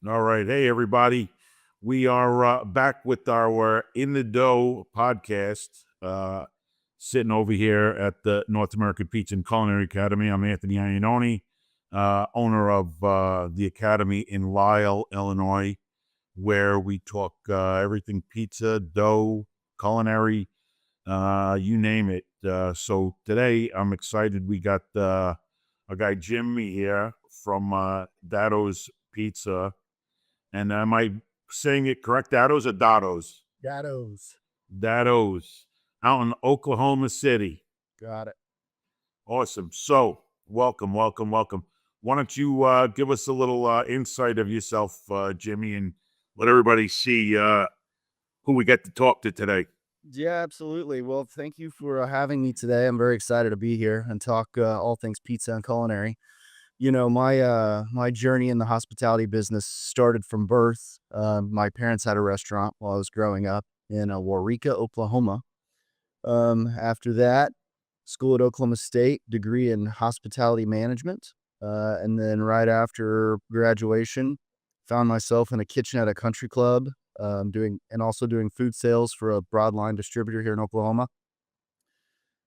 All right. Hey, everybody. We are back with our In the Dough podcast, sitting over here at the North American Pizza and Culinary Academy. I'm Anthony Iannone, owner of the Academy in Lisle, Illinois, where we talk everything pizza, dough, culinary, you name it. So today I'm excited. We got our guy Jimmy here from Daddo's Pizza. And am I saying it correct? Daddo's or Daddo's? Daddos. Daddo's out in Oklahoma City. Got it. Awesome. So, welcome, welcome, welcome. Why don't you give us a little insight of yourself, Jimmy, and let everybody see who we get to talk to today? Yeah, absolutely. Well, thank you for having me today. I'm very excited to be here and talk all things pizza and culinary. My journey in the hospitality business started from birth. My parents had a restaurant while I was growing up in Warrika, Oklahoma. After that, school at Oklahoma State, degree in hospitality management. And then right after graduation, found myself in a kitchen at a country club, doing food sales for a broadline distributor here in Oklahoma.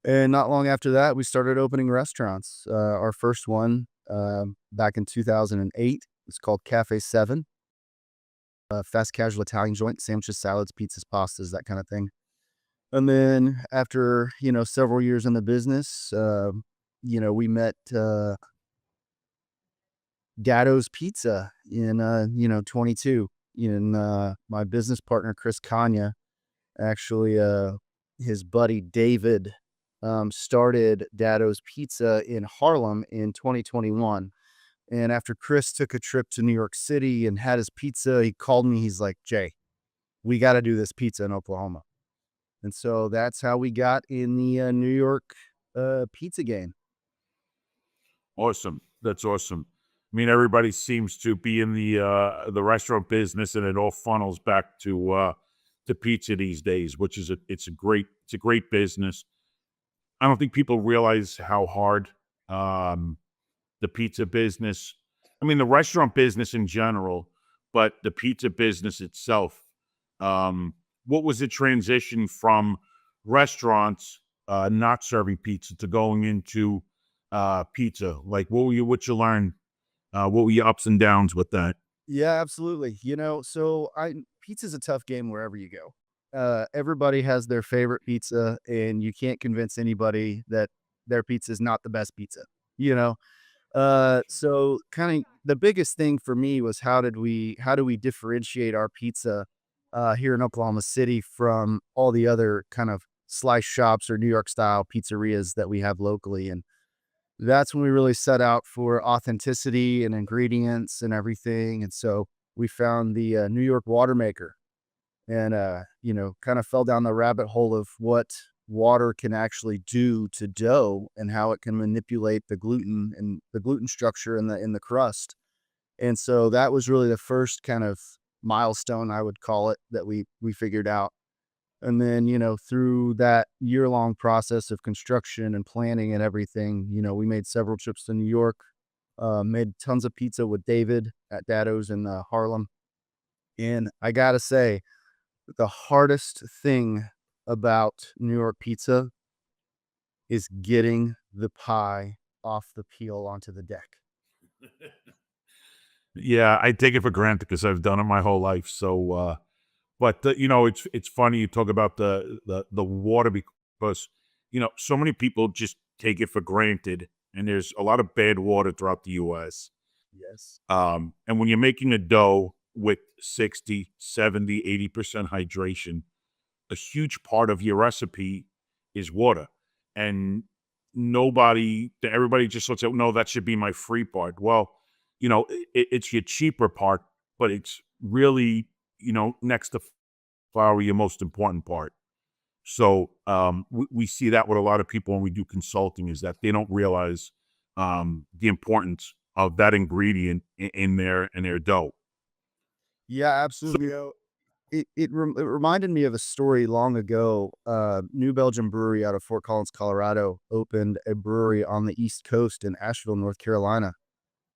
And not long after that, we started opening restaurants. Our first one back in 2008 was called Cafe 7, a fast casual Italian joint, sandwiches, salads, pizzas, pastas, that kind of thing. And then after, several years in the business, we met Daddo's Pizza in, 22. In My business partner, Chris Kanya, actually, his buddy David started Daddo's Pizza in Harlem in 2021. And after Chris took a trip to New York City and had his pizza, he called me. He's like, Jay, we got to do this pizza in Oklahoma. And so that's how we got in the New York pizza game. Awesome. That's awesome. I mean, everybody seems to be in the restaurant business, and it all funnels back to pizza these days, which is it's a great business. I don't think people realize how hard um, the pizza business, I mean, the restaurant business in general, but the pizza business itself. What was the transition from restaurants not serving pizza to going into pizza? Like, what you learn? What were your ups and downs with that? Yeah, absolutely. Pizza's a tough game wherever you go. Everybody has their favorite pizza, and you can't convince anybody that their pizza is not the best pizza. You know, so kind of the biggest thing for me was how do we differentiate our pizza here in Oklahoma City from all the other kind of slice shops or New York style pizzerias that we have locally, and that's when we really set out for authenticity and ingredients and everything. And so we found the New York water maker and, kind of fell down the rabbit hole of what water can actually do to dough and how it can manipulate the gluten and the gluten structure in the crust. And so that was really the first kind of milestone, I would call it, that we figured out. And then, through that year-long process of construction and planning and everything, we made several trips to New York, made tons of pizza with David at Daddo's in Harlem. And I gotta say, the hardest thing about New York pizza is getting the pie off the peel onto the deck. Yeah, I take it for granted because I've done it my whole life. So, but it's funny you talk about the water because so many people just take it for granted, and there's a lot of bad water throughout the U.S. Yes. And when you're making a dough with 60, 70, 80% hydration, a huge part of your recipe is water. And everybody just looks at, no, that should be my free part. Well, it's your cheaper part, but it's really, next to flour, your most important part. So we see that with a lot of people when we do consulting is that they don't realize the importance of that ingredient in their dough. Yeah, So, absolutely. It reminded me of a story long ago. New Belgium Brewery out of Fort Collins, Colorado, opened a brewery on the East Coast in Asheville, North Carolina.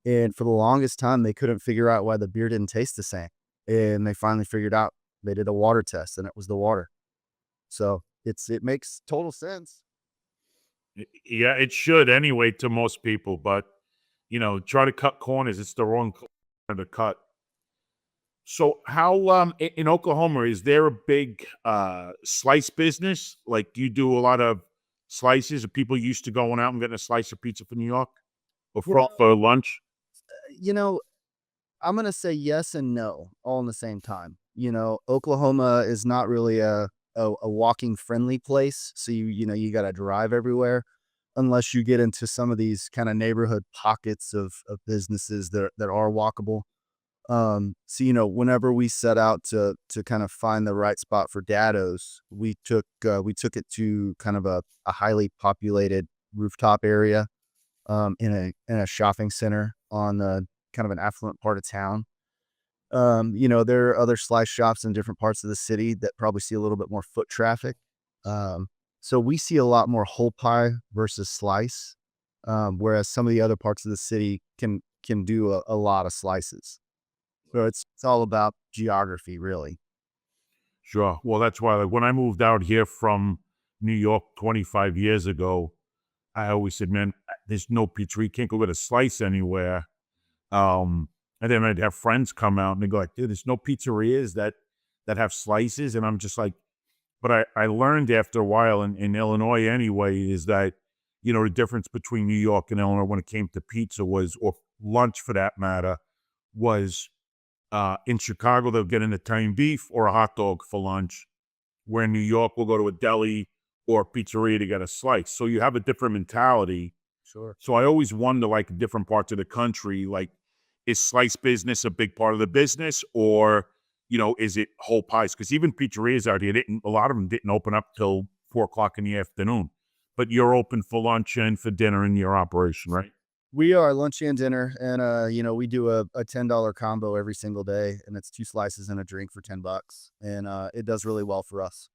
And for the longest time, they couldn't figure out why the beer didn't taste the same. And they finally figured out. They did a water test, and it was the water. So it makes total sense. Yeah, it should anyway to most people, but try to cut corners. It's the wrong corner to cut. So how in Oklahoma is there a big slice business? Like, do you do a lot of slices? Are people used to going out and getting a slice of pizza for New York or You know, for lunch? you know, I'm gonna say yes and no all in the same time. Oklahoma is not really a walking friendly place, so you got to drive everywhere unless you get into some of these kind of neighborhood pockets of businesses that are walkable. So whenever we set out to kind of find the right spot for Daddo's, we took it to kind of a highly populated rooftop area in a shopping center on kind of an affluent part of town. There are other slice shops in different parts of the city that probably see a little bit more foot traffic. Um, so we see a lot more whole pie versus slice, whereas some of the other parts of the city can do a lot of slices. So it's all about geography, really. Sure. Well, that's why, like, when I moved out here from New York 25 years ago, I always said, "Man, there's no pizzeria. You can't go get a slice anywhere." And then I'd have friends come out and they go like, "Dude, there's no pizzerias that have slices." And I'm just like, but I learned after a while in Illinois anyway, is that, the difference between New York and Illinois when it came to pizza was, or lunch for that matter, was in Chicago, they'll get an Italian beef or a hot dog for lunch, where in New York, we'll go to a deli or a pizzeria to get a slice. So you have a different mentality. Sure. So I always wonder, like, different parts of the country, like, is slice business a big part of the business, or, is it whole pies? Because even pizzerias out here, a lot of them didn't open up till 4 o'clock in the afternoon. But you're open for lunch and for dinner in your operation, right? We are lunch and dinner, and we do a $10 combo every single day, and it's two slices and a drink for $10, and it does really well for us.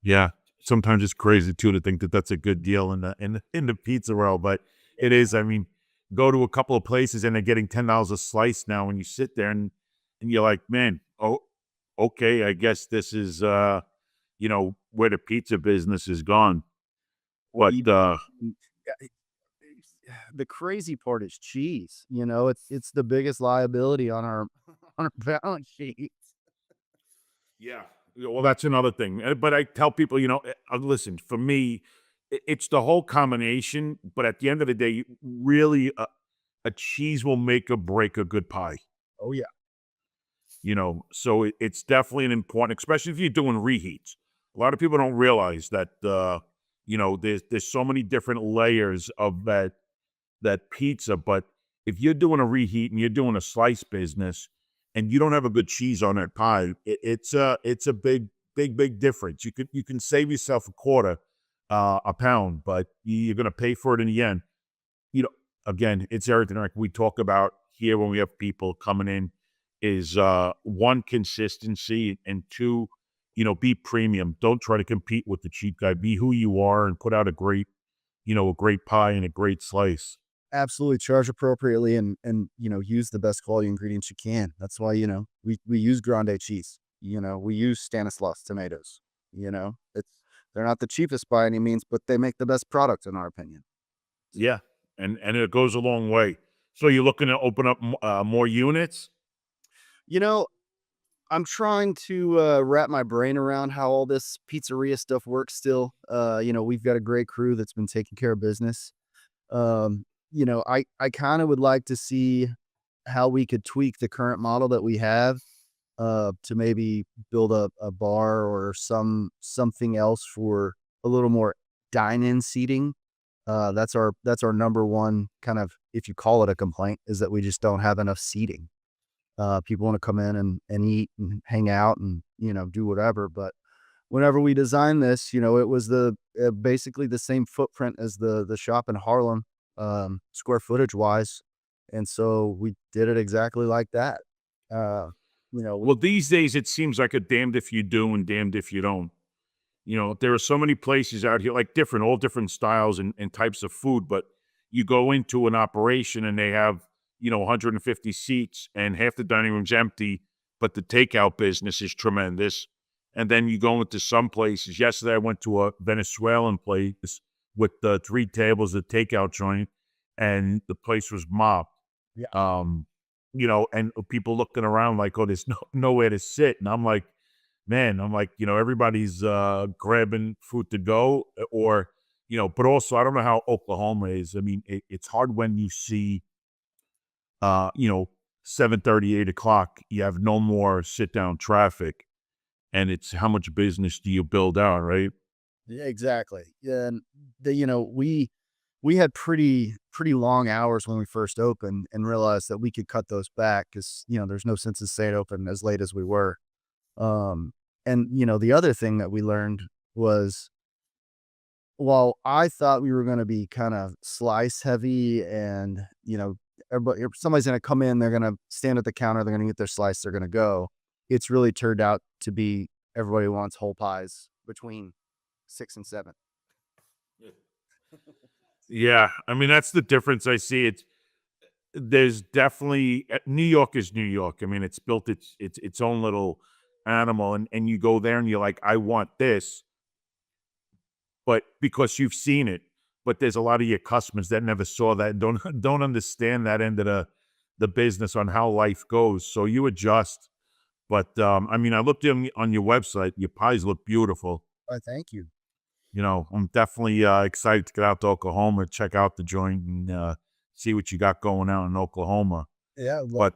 Yeah. Sometimes it's crazy too to think that that's a good deal in the pizza world, but it is. I mean, go to a couple of places and they're getting $10 a slice now, and you sit there and you're like, man, oh, okay, I guess this is where the pizza business is gone. Well, But yeah, the crazy part is cheese. It's the biggest liability on our on our balance sheet. yeah, well, that's another thing. But I tell people, listen, for me, it's the whole combination. But at the end of the day, really, a cheese will make or break a good pie. Oh yeah. So it's definitely an important, especially if you're doing reheats. A lot of people don't realize that there's so many different layers of that pizza. But if you're doing a reheat and you're doing a slice business and you don't have a good cheese on that pie, it's a big difference. You can save yourself a quarter, a pound, but you're gonna pay for it in the end. you know, Again, it's everything like we talk about here when we have people coming in, is one, consistency, and two, be premium. Don't try to compete with the cheap guy. Be who you are and put out a great pie and a great slice. Absolutely, charge appropriately and use the best quality ingredients you can. That's why, we use grande cheese. We use Stanislaus tomatoes. It's they're not the cheapest by any means, but they make the best product in our opinion. Yeah, and it goes a long way. So you're looking to open up more units? You know, I'm trying to wrap my brain around how all this pizzeria stuff works still. We've got a great crew that's been taking care of business. I kind of would like to see how we could tweak the current model that we have to maybe build a bar or something else for a little more dine-in seating. That's our number one kind of, if you call it a complaint, is that we just don't have enough seating. People want to come in and eat and hang out and do whatever. But whenever we designed this, it was basically the same footprint as the shop in Harlem, square footage wise, and so we did it exactly like that. Uh, you know, Well, these days it seems like a damned if you do and damned if you don't. There are so many places out here, like all different styles and types of food, but you go into an operation and they have 150 seats and half the dining room's empty, but the takeout business is tremendous. And then you go into some places. Yesterday, I went to a Venezuelan place with the 3 tables, of takeout joint, and the place was mobbed. Yeah. And people looking around like, oh, there's nowhere to sit. And I'm like, man, everybody's grabbing food to go or, but also I don't know how Oklahoma is. I mean, it's hard when you see, uh, you know, 7:30, 8 o'clock, you have no more sit down traffic. And it's how much business do you build out, right? Yeah, exactly. Yeah, and we had pretty long hours when we first opened and realized that we could cut those back because there's no sense in staying open as late as we were. Um, and the other thing that we learned was while I thought we were going to be kind of slice heavy and everybody, if somebody's going to come in, they're going to stand at the counter, they're going to get their slice, they're going to go. It's really turned out to be everybody wants whole pies between 6 and 7. Yeah, I mean that's the difference I see. There's definitely New York is New York. I mean, it's built its own little animal, and you go there and you're like, I want this, but because you've seen it. But there's a lot of your customers that never saw that and don't don't understand that end of the business on how life goes. So you adjust. But I mean, I looked on your website. Your pies look beautiful. I thank you. I'm definitely excited to get out to Oklahoma, check out the joint, and see what you got going out in Oklahoma. Yeah, But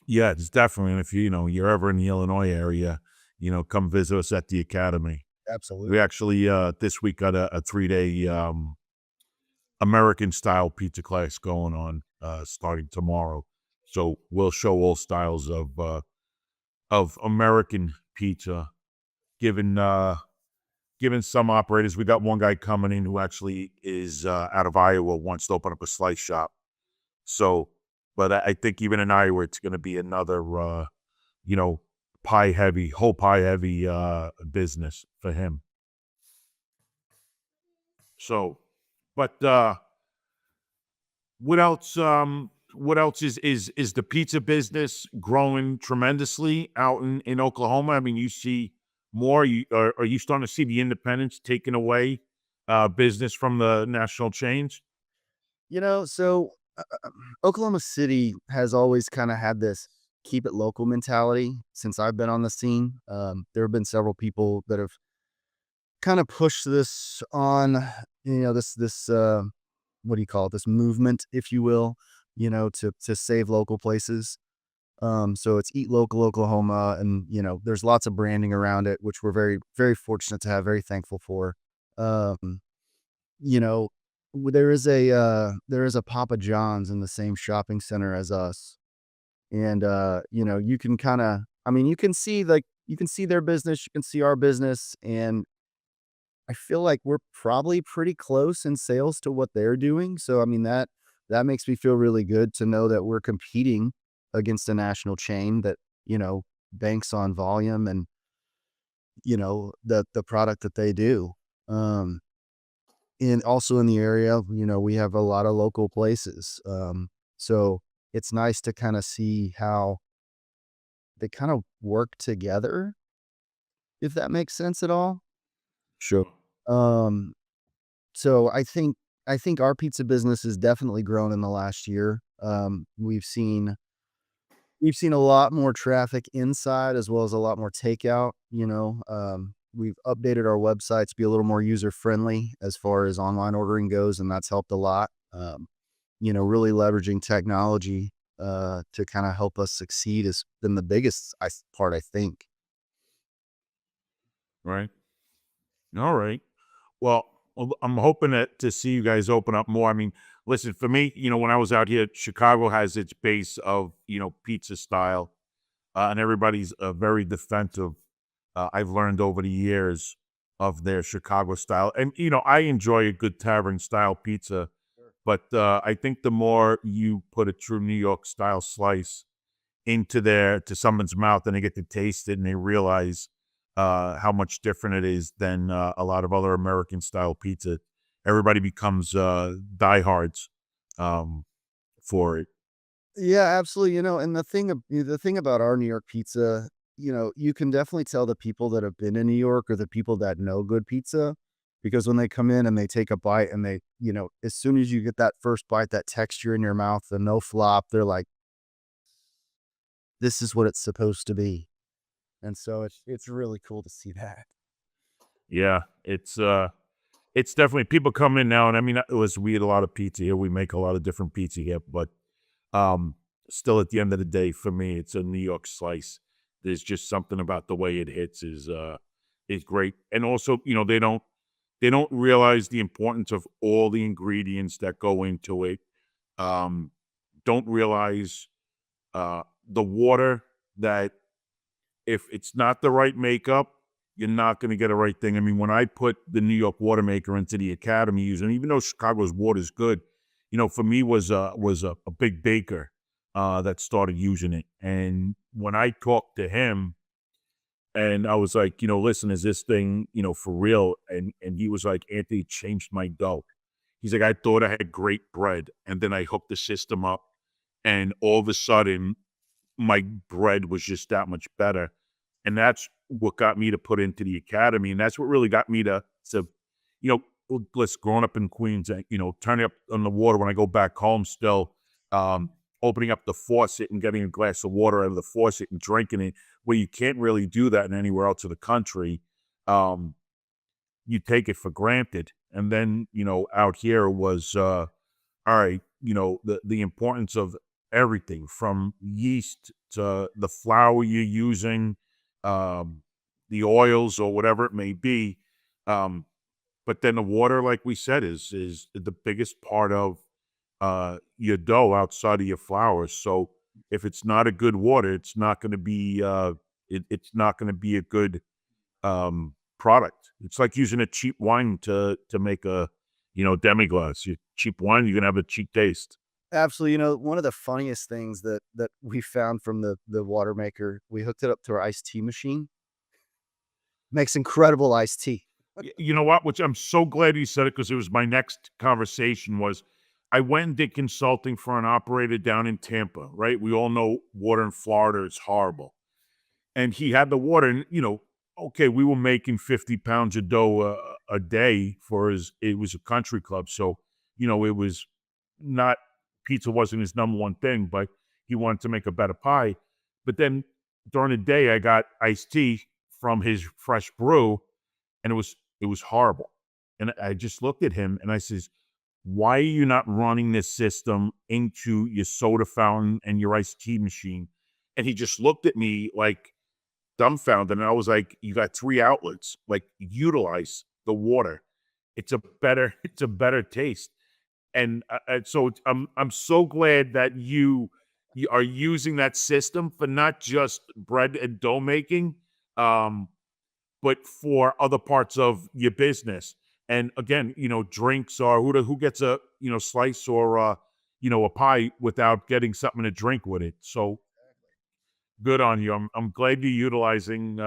yeah, it's definitely. And if you're ever in the Illinois area, come visit us at the academy. absolutely. We actually this week got a 3-day American style pizza class going on starting tomorrow. So we'll show all styles of American pizza, given given some operators. We got one guy coming in who actually is out of Iowa, wants to open up a slice shop. So, but I think even in Iowa, it's going to be another, you know, whole pie heavy business for him. So, but what else? What else is the pizza business growing tremendously out in Oklahoma? I mean, you see more. Are you starting to see the independents taking away business from the national chains? So Oklahoma City has always kind of had this keep it local mentality since I've been on the scene. There have been several people that have kind of pushed this on, this what do you call it? This movement, if you will, to save local places. So it's Eat Local Oklahoma, and there's lots of branding around it, which we're very, very fortunate to have, very thankful for. Um, you know, there is a Papa John's in the same shopping center as us. And you can kinda I mean, you can see their business, you can see our business, and I feel like we're probably pretty close in sales to what they're doing. So I mean that makes me feel really good to know that we're competing against a national chain that, banks on volume and, the product that they do. Um And also in the area, we have a lot of local places. So it's nice to kind of see how they kind of work together, if that makes sense at all. Sure. Um, so I think our pizza business has definitely grown in the last year. We've seen a lot more traffic inside as well as a lot more takeout. We've updated our website to be a little more user friendly as far as online ordering goes, and that's helped a lot. Really leveraging technology to kind of help us succeed has been the biggest part, I think. Right. All right. Well, I'm hoping to see you guys open up more. I mean, listen, for me, when I was out here, Chicago has its base of, pizza style, and everybody's very defensive. I've learned over the years of their Chicago style. And, I enjoy a good tavern style pizza, Sure. but I think the more you put a true New York style slice to someone's mouth and they get to taste it and they realize how much different it is than a lot of other American style pizza. Everybody becomes diehards um, for it. Yeah, absolutely. And the thing about our New York pizza, you can definitely tell the people that have been in New York or the people that know good pizza, because when they come in and they take a bite and as soon as you get that first bite, that texture in your mouth, the no flop, they're like, this is what it's supposed to be. And so it's really cool to see that. Yeah, it's definitely people come in now, and I mean, listen, we eat a lot of pizza here. We make a lot of different pizza here, but um, still, at the end of the day, for me, it's a New York slice. There's just something about the way it hits is great, and also, they don't realize the importance of all the ingredients that go into it. Um, don't realize the water that if it's not the right makeup, you're not going to get a right thing. I mean, when I put the New York water maker into the academy using, even though Chicago's water is good, for me was a big baker that started using it. And when I talked to him, and I was like, listen, is this thing, for real? And he was like, Anthony, it changed my dough. He's like, I thought I had great bread, and then I hooked the system up, and all of a sudden my bread was just that much better. And that's what got me to put into the academy. And that's what really got me to let's growing up in Queens, and, turning up on the water when I go back home still, um, opening up the faucet and getting a glass of water out of the faucet and drinking it, where you can't really do that in anywhere else in the country. Um, you take it for granted. And then, out here was all right, the importance of everything from yeast to the flour you're using, um, the oils or whatever it may be. Um, but then the water, like we said, is the biggest part of your dough outside of your flour. So if it's not a good water, it's not going to be it's not going to be a good product. It's like using a cheap wine to make a demi-glace. Cheap wine, you're gonna have a cheap taste. Absolutely. One of the funniest things that we found from the water maker, we hooked it up to our iced tea machine. Makes incredible iced tea. You know what? Which I'm so glad you said it, because it was my next conversation was I went and did consulting for an operator down in Tampa, right? We all know water in Florida is horrible. And he had the water, and okay, we were making 50 pounds of dough a day for his. It was a country club, so it was not pizza wasn't his number one thing, but he wanted to make a better pie. But then during the day, I got iced tea from his fresh brew, and it was horrible. And I just looked at him and I says, "Why are you not running this system into your soda fountain and your iced tea machine?" And he just looked at me like dumbfounded, and I was like, "You got 3 outlets, like, utilize the water. It's a better it's a better taste." And so I'm so glad that you are using that system for not just bread and dough making, um, but for other parts of your business. And again, drinks are who gets a, slice or, a pie without getting something to drink with it. So good on you. I'm glad you're utilizing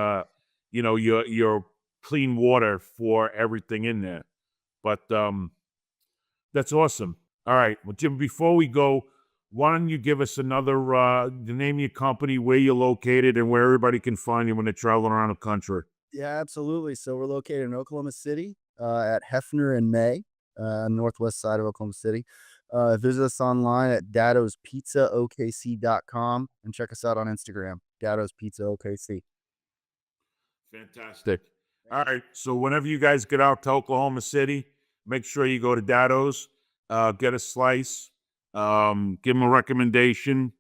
your clean water for everything in there. But that's awesome. All right. Well, Jim, before we go, why don't you give us another the name of your company, where you're located, and where everybody can find you when they're traveling around the country. Yeah, absolutely. So we're located in Oklahoma City, at Hefner and May, northwest side of Oklahoma City. Visit us online at daddospizzaokc.com and check us out on Instagram, Daddo's Pizza OKC. Fantastic. All right. So whenever you guys get out to Oklahoma City, make sure you go to Daddo's, get a slice, give them a recommendation.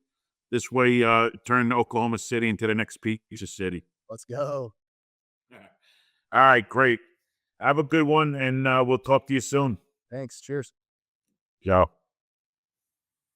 This way, turn Oklahoma City into the next pizza city. Let's go. All right, great. Have a good one, and we'll talk to you soon. Thanks. Cheers. Ciao.